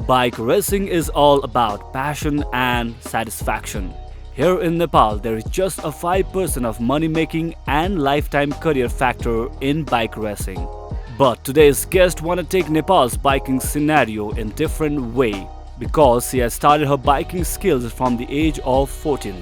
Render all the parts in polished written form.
Bike racing is all about passion and satisfaction. Here in Nepal, there is just a 5% of money making and lifetime career factor in bike racing. But today's guest want to take Nepal's biking scenario in different way because she has started her biking skills from the age of 14.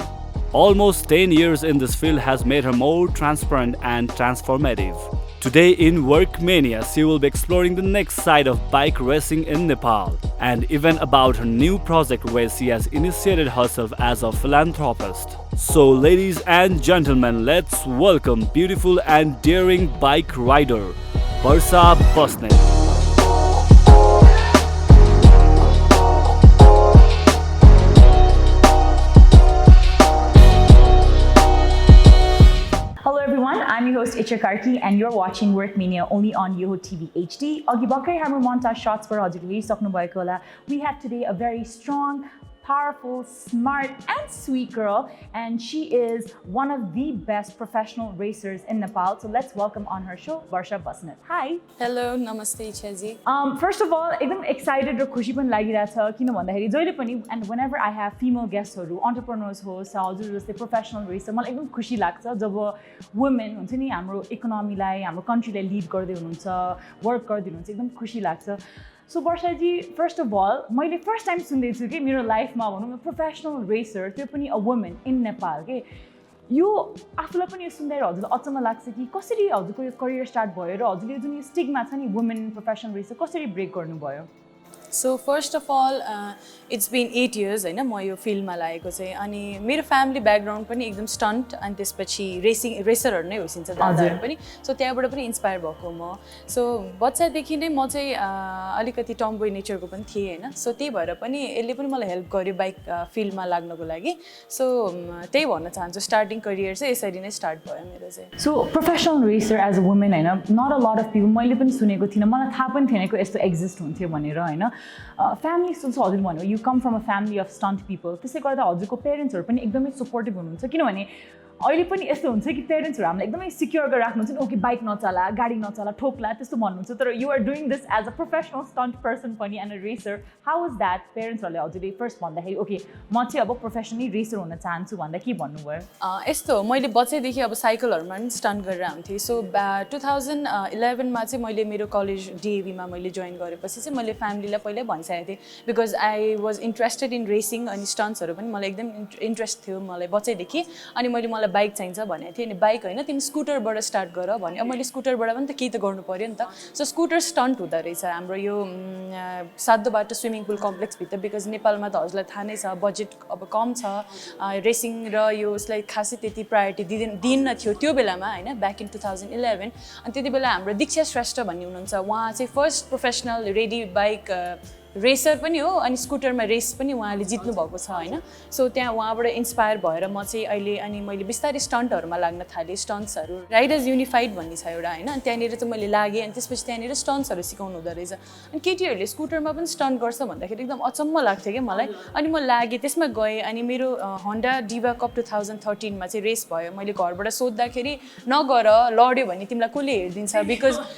Almost 10 years in this field has made her more transparent and transformative. Today in Workmania, she will be exploring the next side of bike racing in Nepal and even about her new project where she has initiated herself as a philanthropist. So ladies and gentlemen, let's welcome beautiful and daring bike rider, Varsha Basnet. Hello everyone, I'm your host Icha Karki and you're watching Workmania only on Yoho TV HD. Agi bhakai हाम्रो montage shots पर हजुरले हेरिसक्नु भएको होला. We have today a very strong, powerful, smart and sweet girl, and she is one of the best professional racers in Nepal. So let's welcome on her show Varsha Basnet. Hi. Hello, namaste Icha ji. First of all, एकदम excited र खुसी पनि लागिरहेछ किन भन्दाखेरि जहिले पनि and whenever I have female guests हरु entrepreneurs होस् हजुर जस्तै professional racer मलाई एकदम खुसी लाग्छ जब women हुन्छ नि हाम्रो इकोनोमीलाई हाम्रो कन्ट्रीलाई लिड गर्दै हुनुहुन्छ वर्क गर्दै हुनुहुन्छ एकदम खुसी लाग्छ. So Varsha ji, first of all, मैले first time सुन्दैछु कि मेरो लाइफमा भनौँ प्रोफेसनल रेसर त्यो पनि अ वुमन इन नेपाल के यो आफूलाई पनि यो सुन्दै हजुरलाई अचम्म लाग्छ कि कसरी हजुरको यो करियर स्टार्ट भयो र हजुरले जुन यो स्टिग्मा छ नि वुमेन प्रोफेसनल रेसर कसरी ब्रेक गर्नुभयो? So first of all, it's been 8 years हैन म यो फिल्डमा लागेको चाहिँ अनि मेरो फ्यामिली ब्याकग्राउन्ड पनि एकदम स्टन्ट अनि त्यसपछि रेसरहरु नै होइसिन्छ दादाहरु पनि सो त्यहाँबाट पनि इन्स्पायर भएको म. सो बच्चादेखि नै म चाहिँ अलिकति टम्बोय नेचरको पनि थिएँ हैन सो त्यही भएर पनि यसले पनि मलाई हेल्प गर्यो बाइक फिल्डमा लाग्नको लागि. सो त्यही भन्न चाहन्छु स्टार्टिङ करियर चाहिँ यसरी नै स्टार्ट भयो मेरो चाहिँ. So professional racer as a women हैन not a lot of people मैले पनि सुनेको थिइनँ मलाई थाहा पनि थिएन कि यस्तो एक्जिस्ट हुन्थ्यो भनेर हैन. फ्यामिली जस्तो हजुर भन्यो you come from a family of stunt people त्यसै गर्दा हजुरको पेरेन्ट्सहरू पनि एकदमै सपोर्टिभ हुनुहुन्छ किनभने अहिले पनि यस्तो हुन्छ कि पेरेन्ट्सहरू हामीलाई एकदमै सिक्योर गरेर राख्नुहुन्छ नि ओके बाइक नचला गाडी नचला ठोक्ला त्यस्तो भन्नुहुन्छ तर you are doing this as a professional stunt person पनि and a racer how is that पेरेन्ट्सहरूले हजुरले फर्स्ट भन्दाखेरि ओके म चाहिँ अब प्रोफेसनली रेसर हुन चाहन्छु भन्दा के भन्नुभयो? यस्तो मैले बच्चैदेखि अब साइकलहरूमा पनि स्टन्ट गरेर आउँथेँ. सो 2011मा चाहिँ मैले मेरो कलेज डिएभीमा मैले जोइन गरेपछि चाहिँ मैले फ्यामिलीलाई पहिल्यै भनिसकेको थिएँ because I was interested in racing अनि स्टन्ट्सहरू पनि मलाई एकदम इन्ट्रेस्ट थियो मलाई बच्चैदेखि अनि मलाई बाइक चाहिन्छ भनेको थिएँ अनि बाइक होइन तिमी स्कुटरबाट स्टार्ट गर भने अब मैले स्कुटरबाट पनि त केही त गर्नु पऱ्यो नि त. सो स्कुटर स्टन्ट हुँदो रहेछ हाम्रो यो साधोबाटो स्विमिङ पुल कम्प्लेक्सभित्र बिकज नेपालमा त हजुरलाई थाहा नै छ बजेट अब कम छ रेसिङ र यो उसलाई खासै त्यति प्रायोरिटी दिन्न थियो त्यो बेलामा होइन ब्याक इन 2011 अनि त्यति बेला हाम्रो दीक्षा श्रेष्ठ भन्ने हुनुहुन्छ उहाँ चाहिँ first professional ready bike racer पनि हो अनि स्कुटरमा रेस पनि उहाँले जित्नु भएको छ होइन. सो त्यहाँ उहाँबाट इन्स्पायर भएर म चाहिँ अहिले अनि मैले बिस्तारै स्टन्टहरूमा लाग्न थालेँ. स्टन्ट्सहरू राइडर्स युनिफाइड भन्ने छ एउटा होइन अनि त्यहाँनिर चाहिँ मैले लागेँ अनि त्यसपछि त्यहाँनिर स्टन्ट्सहरू सिकाउनु हुँदो रहेछ अनि केटीहरूले स्कुटरमा पनि स्टन्ट गर्छ भन्दाखेरि एकदम अचम्म लाग्थ्यो क्या मलाई अनि म लागेँ त्यसमा गएँ अनि मेरो होन्डा डिभा कप 2013मा चाहिँ रेस भयो. मैले घरबाट सोद्धाखेरि नगर लड्यो भने तिमीलाई कसले हेरिदिन्छ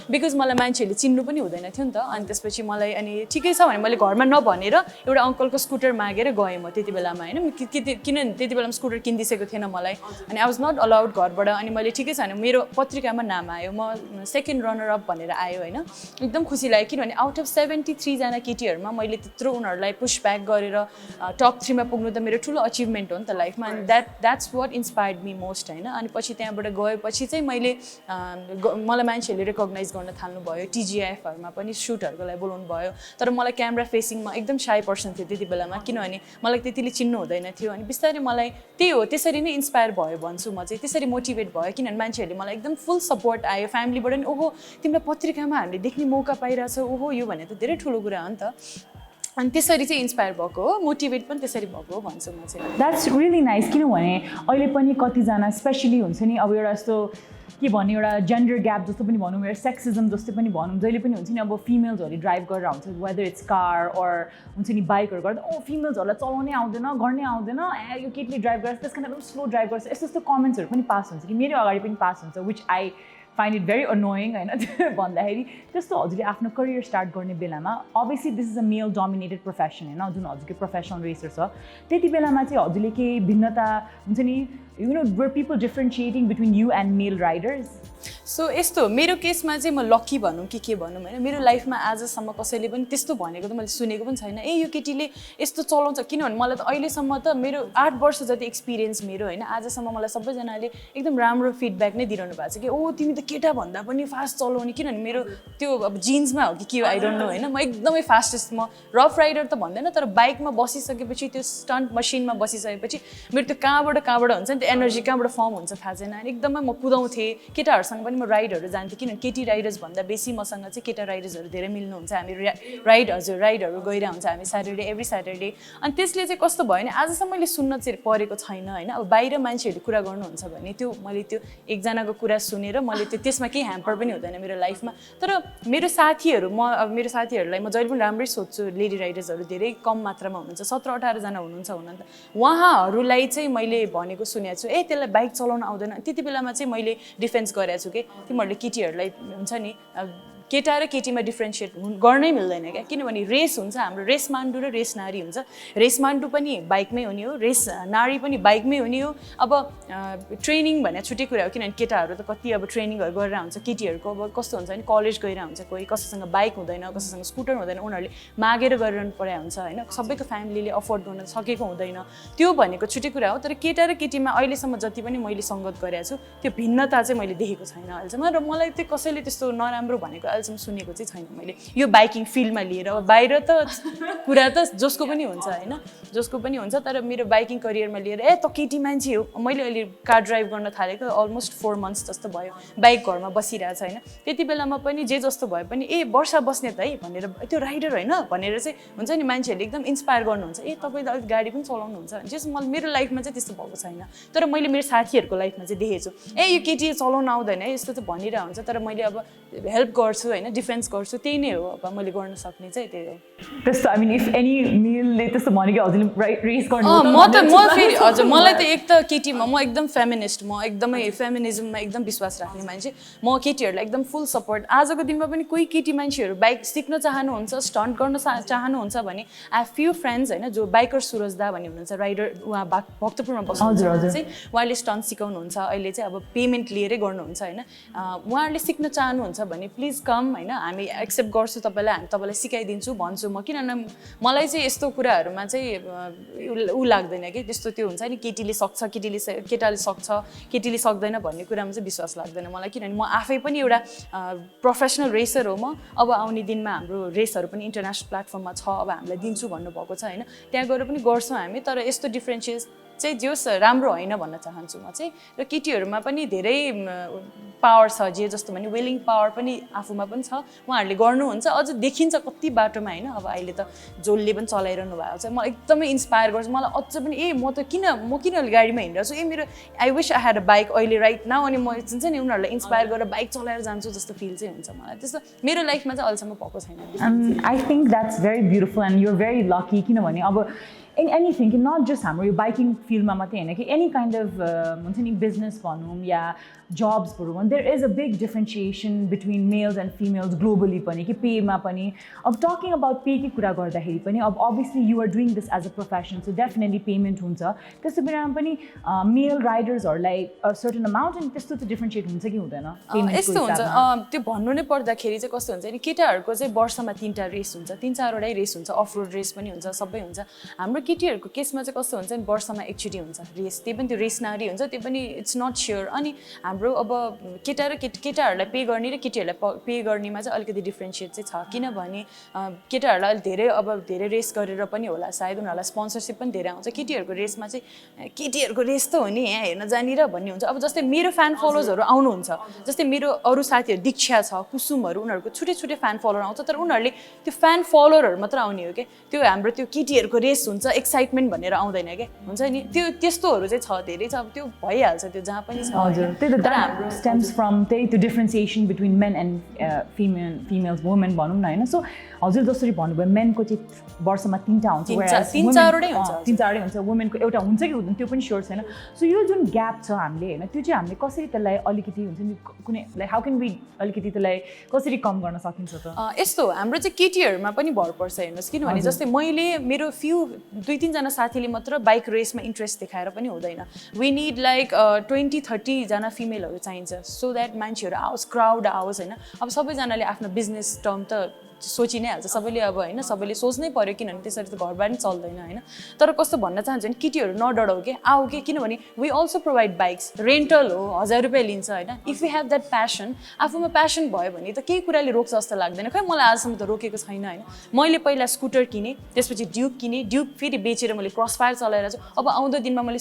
बिकज मलाई मान्छेहरूले चिन्नु पनि हुँदैन थियो नि त अनि त्यसपछि मलाई अनि ठिकै छ भने मैले घरमा नभनेर एउटा अङ्कलको स्कुटर मागेर गएँ म त्यति बेलामा होइन किनभने त्यति बेलामा स्कुटर किनिदिसेको थिएन मलाई अनि आई वाज नट अलाउड घरबाट अनि मैले ठिकै छ भने मेरो पत्रिकामा नाम आयो म सेकेन्ड रनर अप भनेर आयो होइन एकदम खुसी लाग्यो किनभने आउट अफ 73 जना केटीहरूमा मैले त्यत्रो उनीहरूलाई पुस ब्याक गरेर टप 3 मा पुग्नु त मेरो ठुलो अचिभमेन्ट हो नि त लाइफमा अनि that's what inspired me most होइन. अनि पछि त्यहाँबाट गएपछि चाहिँ मलाई मान्छेहरूले रेकग्नाइज गर्न थाल्नुभयो टिजिआइएफहरूमा पनि सुटहरूको लागि बोलाउनु भयो तर मलाई क्यामेरा फेसिङमा एकदम साई पर्सन थियो त्यति बेलामा किनभने मलाई त्यतिले चिन्नु हुँदैन थियो अनि बिस्तारै मलाई त्यही हो त्यसरी नै इन्स्पायर भयो भन्छु म चाहिँ त्यसरी मोटिभेट भयो किनभने मान्छेहरूले मलाई एकदम फुल सपोर्ट आयो फ्यामिलीबाट नि ओहो तिमीलाई पत्रिकामा हामीले देख्ने मौका पाइरहेछ ओहो यो भने त धेरै ठुलो कुरा हो नि त अनि त्यसरी चाहिँ इन्स्पायर भएको हो मोटिभेट पनि त्यसरी भएको हो भन्छु म चाहिँ. द्याट्स रियली नाइस किनभने अहिले पनि कतिजना स्पेसली हुन्छ नि अब एउटा यस्तो के भन्ने एउटा जेन्डर ग्याप जस्तो पनि भनौँ एउटा सेक्सिजम जस्तो पनि भनौँ जहिले पनि हुन्छ नि अब फिमेल्सहरूले ड्राइभ गरेर आउँछ वेदर इट्स कार अर हुन्छ नि बाइकहरू गर्दा फिमेल्सहरूलाई चलाउनै आउँदैन गर्नै आउँदैन यो केटीले ड्राइभ गर्छ त्यस कारण एकदम स्लो ड्राइभ गर्छ यस्तो यस्तो कमेन्ट्सहरू पनि पास हुन्छ कि मेरो अगाडि पनि पास हुन्छ which I find it very annoying होइन भन्दाखेरि त्यस्तो हजुरले आफ्नो करियर स्टार्ट गर्ने बेलामा obviously this is a male dominated profession होइन जुन हजुरको प्रोफेसनल रेसर छ त्यति बेलामा चाहिँ हजुरले केही भिन्नता हुन्छ नि were people differentiating between you and male riders so यस्तो मेरो केसमा चाहिँ म लक्की भनौँ कि के भनौँ होइन मेरो लाइफमा आजसम्म कसैले पनि त्यस्तो भनेको त मैले सुनेको पनि छैन यो केटीले यस्तो चलाउँछ किनभने मलाई त अहिलेसम्म त मेरो 8 वर्ष जति एक्सपिरियन्स मेरो होइन आजसम्म मलाई सबैजनाले एकदम राम्रो फिडब्याक नै दिइरहनु भएको छ कि ओ तिमी त केटा भन्दा पनि फास्ट चलाउने किनभने मेरो त्यो अब जिन्समा हो कि के आई डोन्ट नो होइन म एकदमै फास्टेस्ट म रफ राइडर त भन्दैन तर बाइकमा बसिसकेपछि त्यो स्टन्ट मसिनमा बसिसकेपछि मेरो त्यो कहाँबाट हुन्छ नि त्यो एनर्जी कहाँबाट फर्म हुन्छ थाहा छैन अनि एकदमै म कुदाउँथेँ केटाहरूसँग पनि म राइडहरू जान्थेँ किनभने केटी राइडर्स भन्दा बेसी मसँग चाहिँ केटा राइडर्सहरू धेरै मिल्नुहुन्छ हामी राइडहरू गइरहेको हुन्छ हामी स्याटरडे एभ्री स्याटरडे अनि त्यसले चाहिँ कस्तो भयो भने आजसम्म मैले सुन्न चाहिँ परेको छैन होइन अब बाहिर मान्छेहरूले कुरा गर्नुहुन्छ भने त्यो मैले त्यो एकजनाको कुरा सुनेर मैले त्यसमा केही ह्याम्पर पनि हुँदैन मेरो लाइफमा तर मेरो साथीहरू मेरो साथीहरूलाई म जहिले पनि राम्रै सोध्छु लेडी राइडर्सहरू धेरै कम मात्रामा हुनुहुन्छ 17-18 जना हुनुहुन्छ हुन त उहाँहरूलाई चाहिँ मैले भनेको सुनेको छु त्यसलाई बाइक चलाउन आउँदैन त्यति बेलामा चाहिँ मैले डिफेन्स गरेको छु कि तिमीहरूले केटीहरूलाई हुन्छ नि केटा र केटीमा डिफ्रेन्सिएट गर्नै मिल्दैन क्या किनभने रेस हुन्छ हाम्रो रेस मान्डु र रेस नारी हुन्छ रेस मान्डु पनि बाइकमै हुने हो रेस नारी पनि बाइकमै हुने हो अब ट्रेनिङ भने छुट्टै कुरा हो किनभने केटाहरू त कति अब ट्रेनिङहरू गरेर हुन्छ केटीहरूको अब कस्तो हुन्छ भने कलेज गएर हुन्छ कोही कसैसँग बाइक हुँदैन कसैसँग स्कुटर हुँदैन उनीहरूले मागेर गरिरहनु पर्ने हुन्छ होइन सबैको फ्यामिलीले अफोर्ड गर्न सकेको हुँदैन त्यो भनेको छुट्टै कुरा हो तर केटा र केटीमा अहिलेसम्म जति पनि मैले सङ्गत गरेको छु त्यो भिन्नता चाहिँ मैले देखेको छैन अहिलेसम्म र मलाई त्यो कसैले त्यस्तो नराम्रो भनेको अहिलेसम्म सुनेको चाहिँ छैन मैले यो बाइकिङ फिल्डमा लिएर अब बाहिर त कुरा त जसको पनि हुन्छ होइन जसको पनि हुन्छ तर मेरो बाइकिङ करियरमा लिएर त केटी मान्छे हो मैले अहिले कार ड्राइभ गर्न थालेको अलमोस्ट 4 months जस्तो भयो बाइक घरमा बसिरहेको छ होइन त्यति बेलामा पनि जे जस्तो भए पनि वर्षा बस्ने त है भनेर त्यो राइडर होइन भनेर चाहिँ हुन्छ नि मान्छेहरूले एकदम इन्सपायर गर्नुहुन्छ तपाईँ त अलिक गाडी पनि चलाउनुहुन्छ जस मेरो लाइफमा चाहिँ त्यस्तो भएको छैन तर मैले मेरो साथीहरूको लाइफमा चाहिँ देखेको छु यो केटी चलाउन आउँदैन यस्तो चाहिँ भनिरहेको हुन्छ तर मैले अब हेल्प गर्छु होइन डिफेन्स गर्छु त्यही नै हो अब मैले गर्न सक्ने चाहिँ त्यही हो त्यस्तो आई मिन इफ एनी मेलले त्यस्तो भनेको हजुरले रेस गर्नु म फेरि हजुर मलाई त एक त केटीमा म एकदम फेमिनिस्ट म एकदमै फेमिनिजममा एकदम विश्वास राख्ने मान्छे म केटीहरूलाई एकदम फुल सपोर्ट आजको दिनमा पनि कोही केटी मान्छेहरू बाइक सिक्न चाहनुहुन्छ स्टन्ट गर्न चाहनुहुन्छ भने आई फ्यु फ्रेन्ड्स होइन जो बाइकर सुरज दा भन्ने हुनुहुन्छ राइडर उहाँ भक्तपुरमा बस्नुहुन्छ चाहिँ उहाँले स्टन्ट सिकाउनुहुन्छ अहिले चाहिँ अब पेमेन्ट लिएरै गर्नुहुन्छ होइन उहाँहरूले सिक्न चाहनुहुन्छ भने प्लिज कम होइन हामी एक्सेप्ट गर्छु हामी तपाईँलाई सिकाइदिन्छु भन्छु म किनभने मलाई चाहिँ यस्तो कुराहरूमा चाहिँ ऊ लाग्दैन कि त्यस्तो त्यो हुन्छ नि केटीले सक्छ केटाले सक्छ केटीले सक्दैन भन्ने कुरामा चाहिँ विश्वास लाग्दैन मलाई किनभने म आफै पनि एउटा प्रोफेसनल रेसर हो म अब आउने दिनमा हाम्रो रेसहरू पनि इन्टरनेसनल प्लेटफर्ममा छ अब हामीलाई दिन्छु भन्नुभएको छ होइन त्यहाँ गएर पनि गर्छौँ हामी तर यस्तो डिफ्रेन्सिएस चाहिँ जोस् राम्रो होइन भन्न चाहन्छु म चाहिँ र केटीहरूमा पनि धेरै पावर छ जे जस्तो भने विलिङ पावर पनि आफूमा पनि छ उहाँहरूले गर्नुहुन्छ अझ देखिन्छ कति बाटोमा होइन अब अहिले त जसले पनि चलाइरहनु भएको छ मलाई एकदमै इन्सपायर गर्छ मलाई अझ पनि म किन गाडीमा हिँडिरहेको छु मेरो I wish I had a bike अहिले राइट नाउ अनि म हुन्छ नि उनीहरूलाई इन्सपायर गरेर बाइक चलाएर जान्छु जस्तो फिल चाहिँ हुन्छ मलाई त्यस्तो मेरो लाइफमा चाहिँ अहिलेसम्म भएको छैन I think that's very beautiful and you're very lucky किनभने अब in anything कि not just हाम्रो यो बाइकिङ फिल्डमा मात्रै होइन कि एनी काइन्ड अफ हुन्छ नि बिजनेस भनौँ या जब्सहरू भनौँ there is a big differentiation between males and females globally पनि कि पेमा पनि अब टकिङ अबाउट पेकै कुरा गर्दाखेरि पनि अब obviously you are doing this as a profession so definitely payment हुन्छ त्यस्तो बेलामा पनि मेल राइडर्सहरूलाई सर्टन अमाउन्ट अनि त्यस्तो चाहिँ डिफ्रेन्सिएट हुन्छ कि हुँदैन यस्तो हुन्छ त्यो भन्नु नै पर्दाखेरि चाहिँ कस्तो हुन्छ नि केटाहरूको चाहिँ वर्षमा 3टा रेस हुन्छ 3-4वटै रेस हुन्छ अफ रोड रेस पनि हुन्छ सबै हुन्छ हाम्रो केटीहरूको केसमा चाहिँ कस्तो हुन्छ नि वर्षमा एकचोटि हुन्छ रेस त्यही पनि त्यो रेस नारी हुन्छ त्यो पनि इट्स नट स्योर अनि हाम्रो अब केटा र केटाहरूलाई पे गर्ने र केटीहरूलाई पे गर्नेमा चाहिँ अलिकति डिफ्रेन्सिएट चाहिँ छ किनभने केटाहरूलाई धेरै रेस गरेर पनि होला सायद उनीहरूलाई स्पोन्सरसिप पनि धेरै आउँछ केटीहरूको रेसमा चाहिँ केटीहरूको रेस त हो नि यहाँ हेर्न जाने र भन्ने हुन्छ अब जस्तै मेरो फ्यान फलोजहरू आउनुहुन्छ जस्तै मेरो अरू साथीहरू दीक्षा छ कुसुमहरू उनीहरूको छुट्टै छुट्टै फ्यान फलोर आउँछ तर उनीहरूले त्यो फ्यान फलोअरहरू मात्र आउने हो क्या त्यो हाम्रो त्यो केटीहरूको रेस हुन्छ एक्साइटमेन्ट भनेर आउँदैन क्या हुन्छ नि त्यो त्यस्तोहरू चाहिँ छ धेरै छ अब त्यो भइहाल्छ त्यो जहाँ पनि छ हजुर त्यही त हाम्रो स्टेम्स फ्रम त्यही त्यो differentiation between men and females women भनौँ न होइन सो हजुर जसरी भन्नुभयो मेनको चाहिँ वर्षमा 3टा हुन्छ तीन-चारवटै हुन्छ वुमेनको एउटा हुन्छ कि हुँदैन त्यो पनि स्योर छैन सो यो जुन ग्याप छ हामीले होइन त्यो चाहिँ हामीले कसरी त्यसलाई अलिकति हुन्छ नि कुनै लाइक हाउ क्यान वी अलिकति त्यसलाई कसरी कम गर्न सकिन्छ त यस्तो हाम्रो चाहिँ केटीहरूमा पनि भर पर्छ हेर्नुहोस् किनभने जस्तै मैले मेरो फ्यु 2-3 जना साथीले मात्र बाइक रेसमा इन्ट्रेस्ट देखाएर पनि हुँदैन वी निड लाइक 20-30 जना फिमेलहरू चाहिन्छ सो द्याट मान्छेहरू आओस् क्राउड आओस् होइन अब सबैजनाले आफ्नो बिजनेस टर्म त सोचि नै हाल्छ सबैले अब होइन सबैले सोच्नै पर्यो किनभने त्यसरी त घरबार नि चल्दैन होइन तर कस्तो भन्न चाहन्छु भने केटीहरू नडराउ के आऊ के किनभने we also provide bikes rental हो 1000 रुपियाँ लिन्छ होइन if you have that passion आफूमा प्यासन भयो भने त केही कुराले रोक्छ जस्तो लाग्दैन खै मलाई आजसम्म त रोकेको छैन होइन मैले पहिला स्कुटर किनेँ त्यसपछि ड्युक किनेँ ड्युक फेरि बेचेर मैले क्रसफायर चलाएर छु अब आउँदो दिनमा मैले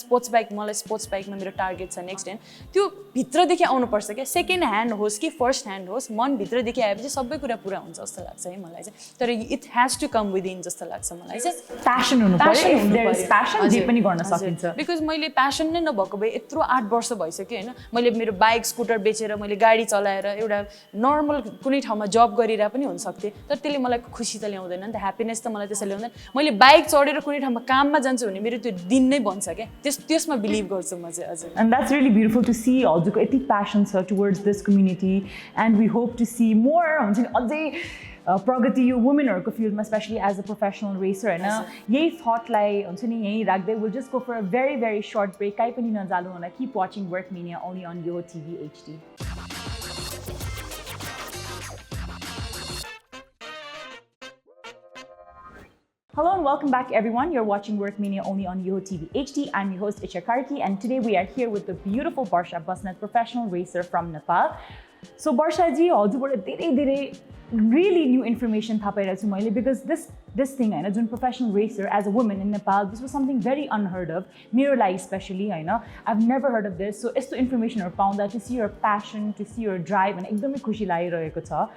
मलाई स्पोर्ट्स बाइकमा मेरो टार्गेट छ नेक्स्ट ह्यान्ड त्यो भित्रदेखि आउनुपर्छ क्या सेकेन्ड ह्यान्ड होस् कि फर्स्ट ह्यान्ड होस् मन भित्रदेखि आएपछि सबै कुरा पुरा हुन्छ जस्तो लाग्छ मलाई चाहिँ तर it has to come within जस्तो लाग्छ मलाई चाहिँ प्यासन हुनु पर्यो प्यासन जे पनि गर्न सकिन्छ बिकज मैले प्यासन नै नभएको भए यत्रो 8 वर्ष भइसक्यो होइन मैले मेरो बाइक स्कुटर बेचेर मैले गाडी चलाएर एउटा नर्मल कुनै ठाउँमा जब गरिरहेर पनि हुनसक्थेँ तर त्यसले मलाई खुसी त ल्याउँदैन नि त ह्याप्पिनेस त मलाई त्यसले ल्याउँदैन मैले बाइक चढेर कुनै ठाउँमा काममा जान्छु भने मेरो त्यो दिन नै बन्छ क्या त्यसमा बिलिभ गर्छु म चाहिँ हजुर and that's really beautiful to see हजुरको यति प्यासन छ towards this community and we hope to see more हुन्छ नि अझै प्रगति यो वुमेनहरूको फिल्डमा especially as a professional racer होइन यही थटलाई हुन्छ नि यहीँ राख्दै will just go for a very very short break काहीँ पनि नजानु होला keep watching Work Media only on यो TV HD Hello and welcome back everyone. You're watching Work Mania only on Yoho TV HD. I'm your host Isha Karki and today we are here with the beautiful Barsha Basnet, professional racer from Nepal. So Barsha ji, हजुरबाट धेरै really new information थाहा पाइरहेको छु मैले because this thing हैन जुन professional racer as a woman in Nepal this was something very unheard of मेरो लागि especially हैन I've never heard of this so यस्तो इन्फर्मेसनहरु पाउँदा to see your passion to see your drive and एकदमै खुसी लागिरहेको छ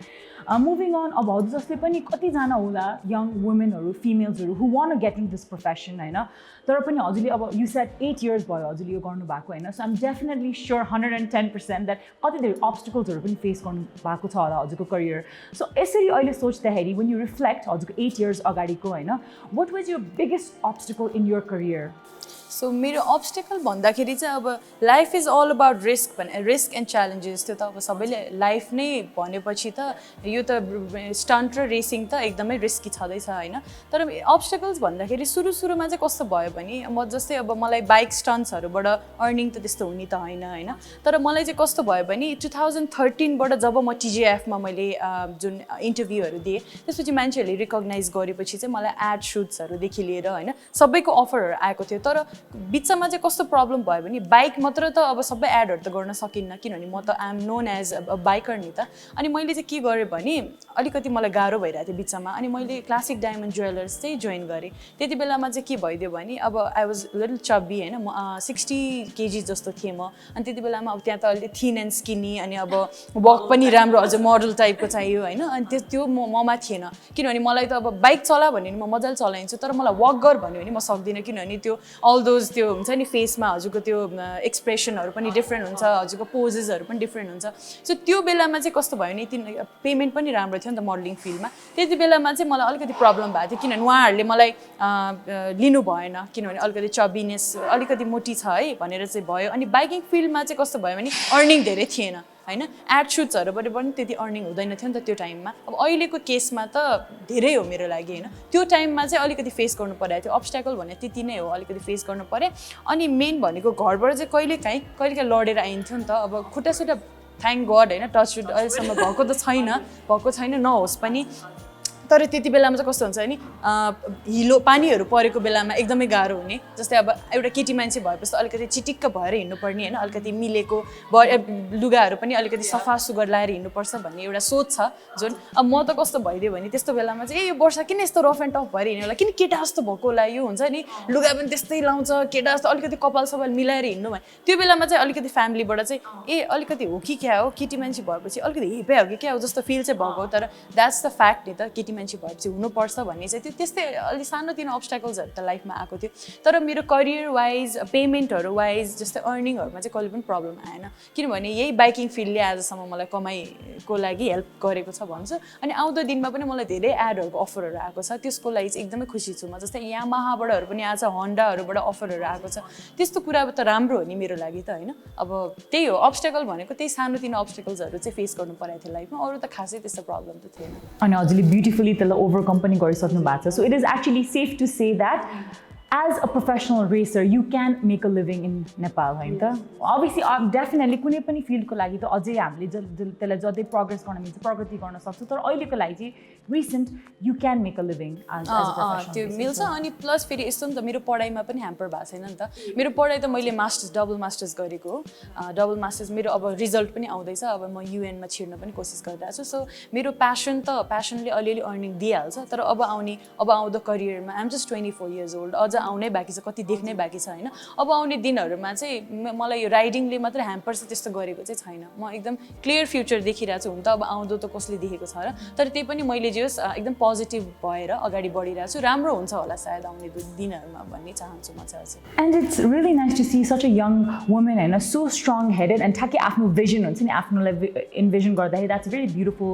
moving on अब हजुर जस्तै पनि कति जना होला young womenहरु femalesहरु who want to get into this profession हैन तर पनि हजुरले अब you said 8 years भयो हजुरले यो गर्नु भएको हैन so I'm definitely sure 110% that कति धेरै obstaclesहरु पनि फेस गर्नु भएको छ होला हजुरको करियर so यसरी अहिले सोच्दाखेरि when you reflect हजुरको 8 years अगाडिको हैन what was your biggest obstacle in your career so मेरो अब्स्टिकल भन्दाखेरि चाहिँ अब life is all about risk and challenges त्यो त अब सबैले लाइफ नै भनेपछि त यो त स्टन्ट र रेसिङ त एकदमै रिस्की छँदैछ होइन तर अब्स्टिकल्स भन्दाखेरि सुरुमा चाहिँ कस्तो भयो भने म जस्तै अब मलाई बाइक स्टन्ट्सहरूबाट अर्निङ त त्यस्तो हुने त होइन तर मलाई चाहिँ कस्तो भयो भने 2013 बाट जब म TJF-मा मैले जुन इन्टरभ्यूहरू दिएँ त्यसपछि मान्छेहरूले रिकग्नाइज गरेपछि चाहिँ मलाई एड सुट्सहरूदेखि लिएर होइन सबैको अफरहरू आएको थियो तर बिचमा चाहिँ कस्तो प्रब्लम भयो भने बाइक मात्र त अब सबै एडहरू त गर्न सकिन्न किनभने म त I'm known as a biker नि त अनि मैले चाहिँ के गरेँ भने अलिकति मलाई गाह्रो भइरहेको थियो बिचमा अनि मैले क्लासिक डायमन्ड ज्वेलर्स चाहिँ जोइन गरेँ त्यति बेलामा चाहिँ के भइदियो भने अब आई वाज लिटल चब्बी होइन म 60 kg जस्तो थिएँ म अनि त्यति बेलामा अब त्यहाँ त अलिक थिन एन्ड स्किनी अनि अब वक पनि राम्रो हजुर मोडल टाइपको चाहियो होइन अनि त्यो ममा थिएन किनभने मलाई त अब बाइक चला भने म मजाले चलाइन्छु तर मलाई वक गर भन्यो भने म सक्दिनँ किनभने त्यो अल दोज त्यो हुन्छ नि फेसमा हजुरको त्यो एक्सप्रेसनहरू पनि डिफ्रेन्ट हुन्छ हजुरको पोजेसहरू पनि डिफ्रेन्ट हुन्छ सो त्यो बेलामा चाहिँ कस्तो भयो भने पेमेन्ट पनि राम्रो थियो नि त मोडलिङ फिल्डमा त्यति बेलामा चाहिँ मलाई अलिकति प्रब्लम भएको थियो किनभने उहाँहरूले मलाई लिनु भएन किनभने अलिकति चबिनेस अलिकति मोटी छ है भनेर चाहिँ भयो अनि बाइकिङ फिल्डमा चाहिँ कस्तो भयो भने अर्निङ धेरै थिएन होइन एड सुट्सहरूबाट पनि त्यति अर्निङ हुँदैन थियो नि त त्यो टाइममा अब अहिलेको केसमा त धेरै हो मेरो लागि होइन त्यो टाइममा चाहिँ अलिकति फेस गर्नु परेको थियो अब्स्ट्याकल भने त्यति नै हो अलिकति फेस गर्नु पऱ्यो अनि मेन भनेको घरबाट चाहिँ कहिलेकाहीँ लडेर आइन्थ्यो नि त अब खुट्टासुट्टा थ्याङ्क गड होइन टचवुड अहिलेसम्म भएको छैन नहोस् पनि तर त्यति बेलामा चाहिँ कस्तो हुन्छ नि हिलो पानीहरू परेको बेलामा एकदमै गाह्रो हुने जस्तै अब एउटा केटी मान्छे भएपछि त अलिकति चिटिक्क भएर हिँड्नुपर्ने होइन अलिकति मिलेको लुगाहरू पनि अलिकति सफा सुग्घर लाएर हिँड्नुपर्छ भन्ने एउटा सोच छ जुन अब म त कस्तो भइदियो भने त्यस्तो बेलामा चाहिँ यो वर्ष किन यस्तो रफ एन्ड टफ भएर हिँड्नु होला किन केटा जस्तो भएको होला यो हुन्छ नि लुगा पनि त्यस्तै लाउँछ केटा जस्तो अलिकति कपाल सपाल मिलाएर हिँड्नु भने त्यो बेलामा चाहिँ अलिकति फ्यामिलीबाट चाहिँ अलिकति हो कि क्या हो केटी मान्छे भएपछि अलिकति हिपै हो कि क्या हो जस्तो फिल चाहिँ भएको तर द्याट्स द फ्याक्ट नि त केटी मान्छे भएपछि हुनुपर्छ भन्ने चाहिँ त्यो त्यस्तै अलि सानोतिनो अब्स्ट्याकल्सहरू त लाइफमा आएको थियो तर मेरो करियर वाइज पेमेन्टहरू वाइज जस्तै अर्निङहरूमा चाहिँ कहिले पनि प्रब्लम आएन किनभने यही बाइकिङ फिल्डले आजसम्म मलाई कमाइको लागि हेल्प गरेको छ भन्छु अनि आउँदो दिनमा पनि मलाई धेरै एडहरूको अफरहरू आएको छ त्यसको लागि चाहिँ एकदमै खुसी छु म जस्तै यामाहाबाटहरू पनि आज होन्डाहरूबाट अफरहरू आएको छ त्यस्तो कुरा त राम्रो हो नि मेरो लागि त होइन अब त्यही हो अब्स्ट्याकल भनेको त्यही सानोतिनो अब्स्ट्याकल्सहरू चाहिँ फेस गर्नु परेको थियो लाइफमा अरू त खासै त्यस्तो प्रब्लम त थिएन अनि हजुरले ब्युटिफुली त्यसलाई ओभरकम पनि गरिसक्नु भएको छ so it is actually safe to say that as a professional racer you can make a living in Nepal होइन त obviously definitely कुनै पनि फिल्डको लागि त अझै हामीले त्यसलाई जति प्रोग्रेस गर्न मिल्छ प्रगति गर्न सक्छौँ तर अहिलेको लागि चाहिँ recent you can make a living as a professional त्यो मिल्छ अनि प्लस फेरि यस्तो नि त मेरो पढाइमा पनि ह्याम्पर भएको छैन नि त मेरो पढाइ त मैले डबल मास्टर्स गरेको हो डबल मास्टर्स मेरो अब रिजल्ट पनि आउँदैछ अब म युएनमा छिर्न पनि कोसिस गरिरहेको छु सो मेरो प्यासनले अलिअलि अर्निङ दिइहाल्छ तर अब आउँदो करियरमा आइएम जस्ट 24 years old अझ आउनै बाँकी छ कति देख्नै बाँकी छ होइन अब आउने दिनहरूमा चाहिँ मलाई यो राइडिङले मात्रै ह्याम्पर चाहिँ त्यस्तो गरेको चाहिँ छैन म एकदम क्लियर फ्युचर देखिरहेको छु हुन त अब आउँदो त कसले देखेको छ र तर त्यही पनि मैले जे होस् एकदम पोजिटिभ भएर अगाडि बढिरहेको छु राम्रो हुन्छ होला सायद आउने दिनहरूमा भन्ने चाहन्छु म चाहिँ अझै and it's really nice to see such a young women होइन सो स्ट्रङ हेडेड एन्ड ठ्याक्कै आफ्नो भिजन हुन्छ नि आफ्नोलाई इन्भिजन गर्दाखेरि द्याट्स भेरी ब्युटिफुल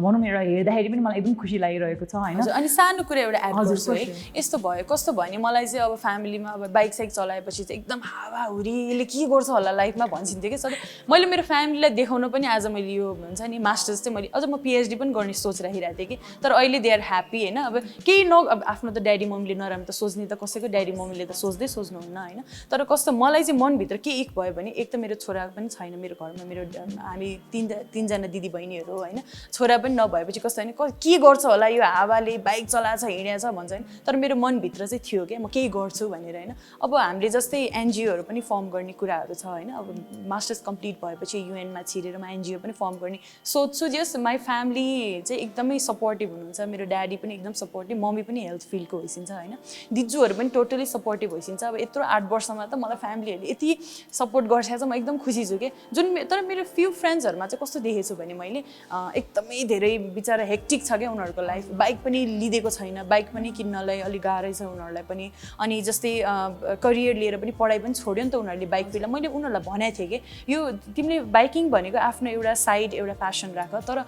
भनौँ न एउटा हेर्दाखेरि पनि मलाई एकदम खुसी लागिरहेको छ होइन अनि सानो कुरा एउटा एड गर्छु है यस्तो भयो कस्तो भयो नि मलाई चाहिँ अब फ्यामिलीमा अब बाइक साइक चलाएपछि चाहिँ एकदम हावाहुरी यसले के गर्छ होला लाइफमा भन्छिन्थ्यो कि सधैँ मैले मेरो फ्यामिलीलाई देखाउन पनि आज मैले यो हुन्छ नि मास्टर्स चाहिँ मैले अझ म पिएचडी पनि गर्ने सोचिरहेको थिएँ कि तर अहिले दे आर ह्याप्पी होइन अब केही अब आफ्नो त ड्याडी मम्मीले नराम्रो त सोच्ने त कसैको ड्याडी मम्मीले त सोच्नुहुन्न होइन तर कस्तो मलाई चाहिँ मनभित्र के इक भयो भने एक त मेरो छोरा पनि छैन मेरो घरमा मेरो हामी तिनजना दिदी बहिनीहरू होइन छोरा पनि नभएपछि कस्तो होइन के गर्छ होला यो हावाले बाइक चलाएछ हिँडेछ भन्छ होइन तर मेरो मनभित्र चाहिँ थियो क्या म केही गर्छु भनेर होइन अब हामीले जस्तै एनजिओहरू पनि फर्म गर्ने कुराहरू छ होइन अब मास्टर्स कम्प्लिट भएपछि युएनमा छिरेर म एनजिओ पनि फर्म गर्ने सोच्छु जस माई फ्यामिली चाहिँ एकदमै सपोर्टिभ हुनुहुन्छ मेरो ड्याडी पनि एकदम सपोर्टिभ मम्मी पनि हेल्थ फिल्डको भइसिन्छ होइन दिजूहरू पनि टोटली सपोर्टिभ भइसिन्छ अब यत्रो 8 वर्षमा त मलाई फ्यामिलीहरूले यति सपोर्ट गर्छ चाहिँ म एकदम खुसी छु कि तर मेरो फ्यु फ्रेन्ड्सहरूमा चाहिँ कस्तो देखेको छु भने मैले एकदमै धेरै बिचारा हेक्टिक छ क्या उनीहरूको लाइफ बाइक पनि लिँदेको छैन बाइक पनि किन्नलाई अलिक गाह्रै छ उनीहरूलाई पनि अनि जस्तै करियर लिएर पनि पढाइ पनि छोड्यो नि त उनीहरूले बाइक फिल्डमा मैले उनीहरूलाई भनेको थिएँ कि यो तिमीले बाइकिङ भनेको आफ्नो एउटा साइड एउटा प्यासन राख तर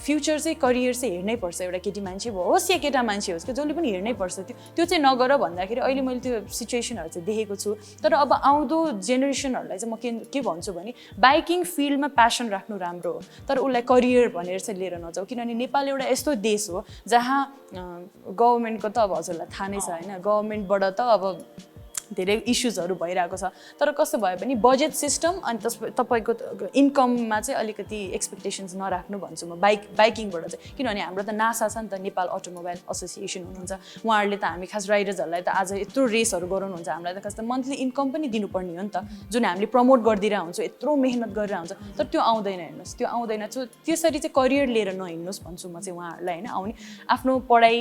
फ्युचर चाहिँ करियर चाहिँ हेर्नै पर्छ एउटा केटी मान्छे होस् या केटा मान्छे होस् कि जसले पनि हेर्नै पर्छ त्यो चाहिँ नगर भन्दाखेरि अहिले मैले त्यो सिचुएसनहरू चाहिँ देखेको छु तर अब आउँदो जेनेरेसनहरूलाई चाहिँ म के भन्छु भने बाइकिङ फिल्डमा प्यासन राख्नु राम्रो हो तर उसलाई करियर भनेर चाहिँ लिएर नजाऊ किनभने नेपाल एउटा यस्तो देश हो जहाँ गभर्मेन्टको त अब हजुरलाई थाहा नै छ होइन गभर्मेन्टबाट त अब धेरै इस्युजहरू भइरहेको छ तर कस्तो भयो भने बजेट सिस्टम अनि तपाईँको इन्कममा चाहिँ अलिकति एक्सपेक्टेसन्स नराख्नु भन्छु म बाइकिङबाट चाहिँ किनभने हाम्रो त नासा छ नि त नेपाल अटोमोबाइल एसोसिएसन हुनुहुन्छ उहाँहरूले त हामी खास राइडर्सहरूलाई त आज यत्रो रेसहरू गराउनुहुन्छ हामीलाई त खास त मन्थली इन्कम पनि दिनुपर्ने हो नि त जुन हामीले प्रमोट गरिदिरहेको हुन्छौँ यत्रो मेहनत गरेर हुन्छ तर त्यो आउँदैन हेर्नुहोस् त्यो आउँदैन त्यसरी चाहिँ करियर लिएर नहिँड्नुहोस् भन्छु म चाहिँ उहाँहरूलाई होइन आउने आफ्नो पढाइ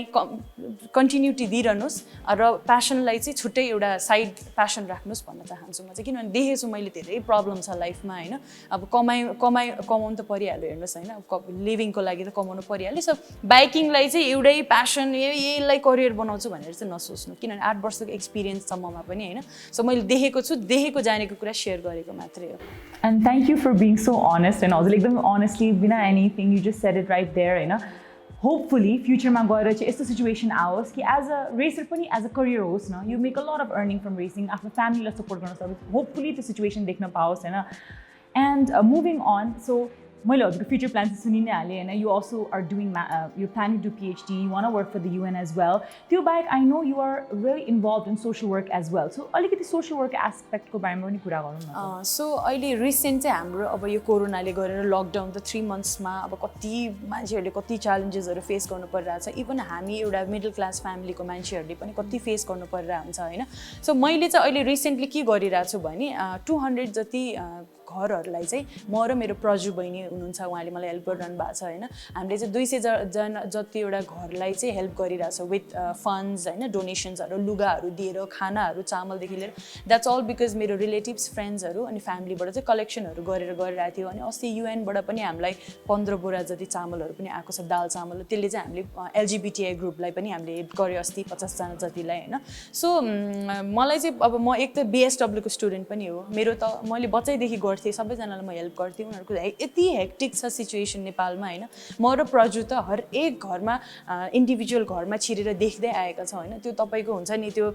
कन्टिन्युटी दिइरहनुहोस् र प्यासनलाई चाहिँ छुट्टै एउटा प्यासन राख्नुहोस् भन्न चाहन्छु म चाहिँ किनभने देखेको छु मैले धेरै प्रब्लम छ लाइफमा होइन अब कमाउनु त परिहाल्यो हेर्नुहोस् होइन लिभिङको लागि त कमाउनु परिहाल्यो सो बाइकिङलाई चाहिँ एउटै प्यासन यसलाई करियर बनाउँछु भनेर चाहिँ नसोच्नु किनभने 8 वर्षको एक्सपिरियन्स छ ममा पनि होइन सो मैले देखेको जानेको कुरा सेयर गरेको मात्रै हो and thank you for being so honest होइन हजुरले एकदम अनेस्टली बिना anything you just said it right there होइन होपफुली फ्युचरमा गएर चाहिँ यस्तो सिचुएसन आओस् कि एज अ रेसर पनि एज अ करियर होस् न you make a lot of earning from racing आफ्नो फ्यामिलीलाई सपोर्ट गर्न सकोस् होपफुली त्यो सिचुएसन देख्न पाओस् होइन एन्ड मुभिङ अन सो मैले हजुरको फ्युचर प्लान चाहिँ सुनि नै हालेँ होइन you also are doing you planning to PhD you want work for the UN as well त्यो बाहेक I know you are very involve in social work as well so अलिकति सोसियल वर्क एस्पेक्टको बारेमा पनि कुरा गरौँ न सो अहिले रिसेन्ट चाहिँ हाम्रो अब यो कोरोनाले गरेर लकडाउन त 3 मन्थ्समा अब कति मान्छेहरूले कति च्यालेन्जेसहरू फेस गर्नु परिरहेको छ इभन हामी एउटा मिडल क्लास फ्यामिलीको मान्छेहरूले पनि कति फेस गर्नु परिरहेको हुन्छ होइन सो मैले चाहिँ अहिले रिसेन्टली के गरिरहेको छु भने 200 जति घरहरूलाई चाहिँ म र मेरो प्रजु बहिनी हुनुहुन्छ उहाँले मलाई हेल्प गरिरहनु भएको छ होइन हामीले चाहिँ 200 जना जति एउटा घरलाई चाहिँ हेल्प गरिरहेछ विथ फन्ड्स होइन डोनेसन्सहरू लुगाहरू दिएर खानाहरू चामलदेखि लिएर द्याट्स अल बिकज मेरो रिलेटिभ्स फ्रेन्ड्सहरू अनि फ्यामिलीबाट चाहिँ कलेक्सनहरू गरेर गरिरहेको थियो अनि अस्ति युएनबाट पनि हामीलाई 15 बोरा जति चामलहरू पनि आएको छ दाल चामल त्यसले चाहिँ हामीले एलजिबिटिआई ग्रुपलाई पनि हामीले हेल्प गर्यो अस्ति 50 जना जतिलाई होइन सो मलाई चाहिँ अब म एक त बिएसडब्ल्यूको स्टुडेन्ट पनि हो मेरो त मैले बच्चैदेखि गर्थेँ सबैजनालाई म हेल्प गर्थेँ उनीहरूको यति हेक्टिक छ सिचुएसन नेपालमा होइन म र प्रजु त हरेक घरमा इन्डिभिजुअल घरमा छिरेर देख्दै आएका छ होइन त्यो तपाईँको हुन्छ नि त्यो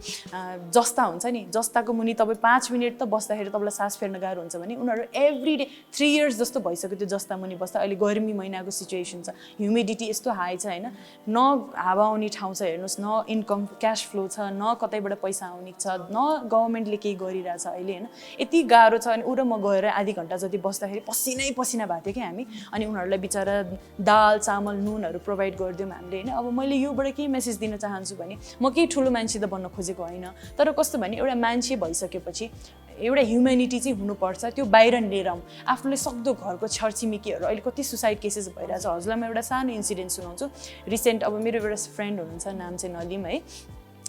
जस्ता हुन्छ नि जस्ताको मुनि तपाईँ 5 मिनट त बस्दाखेरि तपाईँलाई सास फेर्न गाह्रो हुन्छ भने उनीहरू एभ्री डे 3 इयर्स जस्तो भइसक्यो त्यो जस्ता मुनि बस्दा अहिले गर्मी महिनाको सिचुएसन छ ह्युमिडिटी यस्तो हाई छ होइन न हावा आउने ठाउँ छ हेर्नुहोस् न इन्कम क्यास फ्लो छ न कतैबाट पैसा आउने छ न गभर्मेन्टले केही गरिरहेछ अहिले होइन यति गाह्रो छ अनि ऊ र म गएर आधी घन्टा जति बस्दाखेरि पसिनै पसिना भएको थियो कि हामी अनि उनीहरूलाई बिचरा दाल चामल नुनहरू प्रोभाइड गरिदियौँ हामीले होइन अब मैले योबाट केही मेसेज दिन चाहन्छु भने म केही ठुलो मान्छे त बन्न खोजेको होइन तर कस्तो भने एउटा मान्छे भइसकेपछि एउटा ह्युम्यानिटी चाहिँ हुनुपर्छ त्यो बाहिर लिएर आउँ आफूले सक्दो घरको छरछिमेकीहरू अहिले कति सुसाइड केसेस भइरहेछ हजुरलाई म एउटा सानो इन्सिडेन्ट सुनाउँछु रिसेन्ट अब मेरो एउटा फ्रेन्ड हुनुहुन्छ नाम चाहिँ नलिम है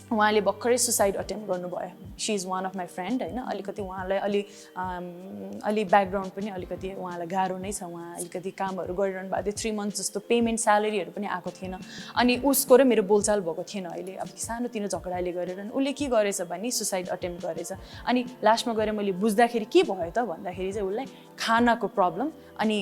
उहाँले भर्खरै सुसाइड अटेम्प्ट गर्नुभयो she is one of my friend होइन अलिकति उहाँलाई अलि ब्याकग्राउन्ड पनि अलिकति उहाँलाई गाह्रो नै छ उहाँ अलिकति कामहरू गरिरहनु भएको थियो 3 मन्थ जस्तो पेमेन्ट स्यालेरीहरू पनि आएको थिएन अनि उसको र मेरो बोलचाल भएको थिएन अहिले अब सानोतिनो झगडाले गरेर उसले के गरेछ भने सुसाइड अटेम्प्ट गरेछ अनि लास्टमा गएर मैले बुझ्दाखेरि के भयो त भन्दाखेरि चाहिँ उसलाई खानाको प्रब्लम अनि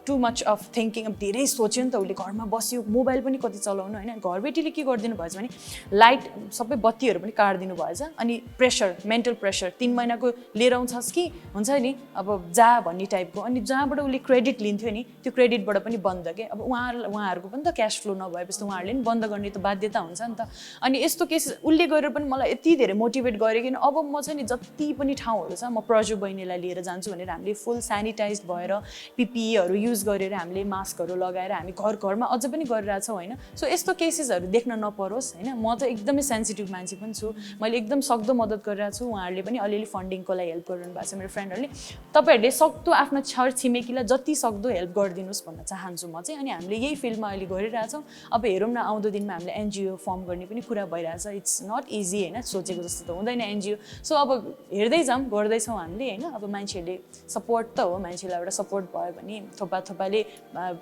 टु मच अफ थिङ्किङ अब धेरै सोच्यो नि त उसले घरमा बस्यो मोबाइल पनि कति चलाउनु होइन घरबेटीले के गरिदिनु भएछ भने लाइट सबै बत्तीहरू पनि काटिदिनु भएछ अनि प्रेसर मेन्टल प्रेसर 3 महिनाको लिएर आउँछस् कि हुन्छ नि अब जा भन्ने टाइपको अनि जहाँबाट उसले क्रेडिट लिन्थ्यो नि त्यो क्रेडिटबाट पनि बन्द के अब उहाँहरूको पनि त क्यास फ्लो नभएपछि त उहाँहरूले पनि बन्द गर्ने त बाध्यता हुन्छ नि त अनि यस्तो केस उसले गरेर पनि मलाई यति धेरै मोटिभेट गर्यो कि अब म चाहिँ नि जति पनि ठाउँहरू छ म प्रजु बहिनीलाई लिएर जान्छु भनेर हामीले फुल सेनिटाइज भएर पिपिईहरू युज गरेर हामीले मास्कहरू लगाएर हामी घरमा अझ पनि गरिरहेछौँ होइन सो यस्तो केसेसहरू देख्न नपरोस् होइन म चाहिँ एकदमै सेन्सिटिभ मान्छे पनि छु मैले एकदम सक्दो मद्दत गरिरहेको छु उहाँहरूले पनि अलिअलि फन्डिङको लागि हेल्प गरिरहनु भएको छ मेरो फ्रेन्डहरूले तपाईँहरूले सक्दो आफ्नो छर छिमेकीलाई जति सक्दो हेल्प गरिदिनुहोस् भन्न चाहन्छु म चाहिँ अनि हामीले यही फिल्डमा अहिले गरिरहेछौँ अब हेरौँ न आउँदो दिनमा हामीले एनजिओ फर्म गर्ने पनि कुरा भइरहेछ इट्स नट इजी होइन सोचेको जस्तो त हुँदैन एनजिओ सो अब हेर्दै जाऊँ गर्दैछौँ हामीले होइन अब मान्छेहरूले सपोर्ट त हो मान्छेलाई एउटा सपोर्ट भयो भने थोपाले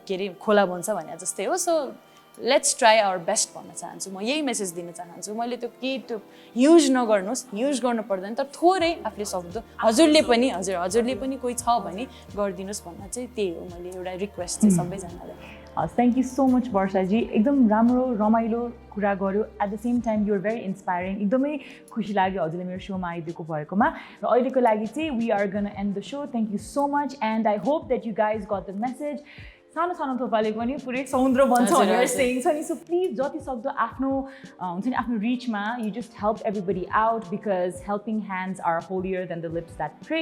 के अरे खोला बन्छ भने जस्तै हो so let's try our best भन्न चाहन्छु म यही मेसेज दिन चाहन्छु मैले त्यो युज नगर्नुहोस् युज गर्नु पर्दैन तर थोरै आफूले सक्दो हजुरले पनि कोही छ भने गरिदिनुहोस् भन्न चाहिँ त्यही हो मैले एउटा रिक्वेस्ट चाहिँ सबैजनालाई थ्याङ्क यू सो मच वर्षाजी एकदम राम्रो रमाइलो कुरा गर्यो at the same time you're very inspiring एकदमै खुसी लाग्यो हजुरले मेरो सोमा आइदिएको भएकोमा र अहिलेको लागि चाहिँ we are gonna end the show thank you so much and I hope that you guys got the message सानो सानो थोपाले पनि पुरै समुद्र बन्छ भनेर सेङ छ नि सो प्लिज जति सक्दो आफ्नो हुन्छ नि आफ्नो रिचमा you just help everybody out because helping hands are holier than the lips that pray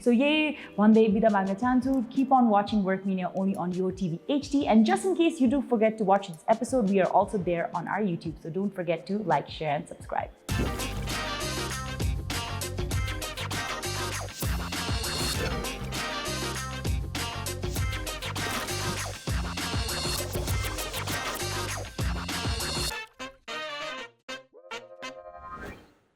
so यही भन्दै बिदा माग्न चाहन्छु keep on watching Work Media only on your TV HD and just in case you do forget to watch this episode we are also there on our YouTube so don't forget to like share and subscribe